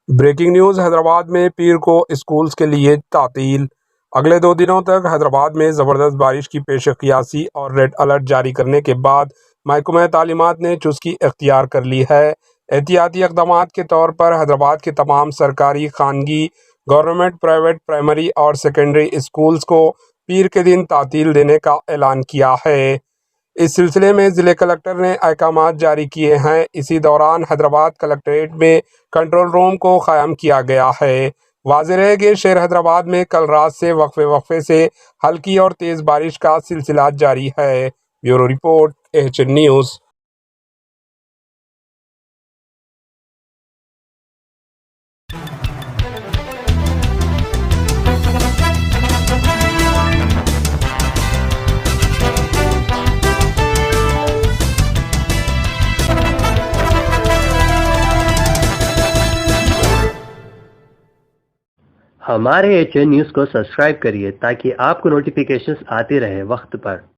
Breaking news Hyderabad میں پیر کو schools کے لیے تعطیل۔ اگلے 2 دنوں تک حیدرآباد میں زبردست بارش کی پیش قیاسی اور ریڈ الرٹ جاری کرنے کے بعد محکمہ تعلیمات نے چستی اختیار کر لی ہے۔ احتیاطی اقدامات کے طور پر حیدرآباد کے تمام سرکاری، خانگی، گورنمنٹ، پرائیویٹ پرائمری اور سیکنڈری اسکولز کو پیر کے دن تعطیل دینے کا اعلان کیا ہے۔ اس سلسلے میں ضلع کلکٹر نے احکامات جاری کیے ہیں۔ اسی دوران حیدرآباد کلکٹریٹ میں کنٹرول روم کو قائم کیا گیا ہے۔ واضح رہے کہ شہر حیدرآباد میں کل رات سے وقفے سے ہلکی اور تیز بارش کا سلسلہ جاری ہے۔ Bureau report AHN news. ہمارے AHN نیوز کو سبسکرائب کریے تاکہ آپ کو نوٹیفیکیشنز آتے رہے وقت پر۔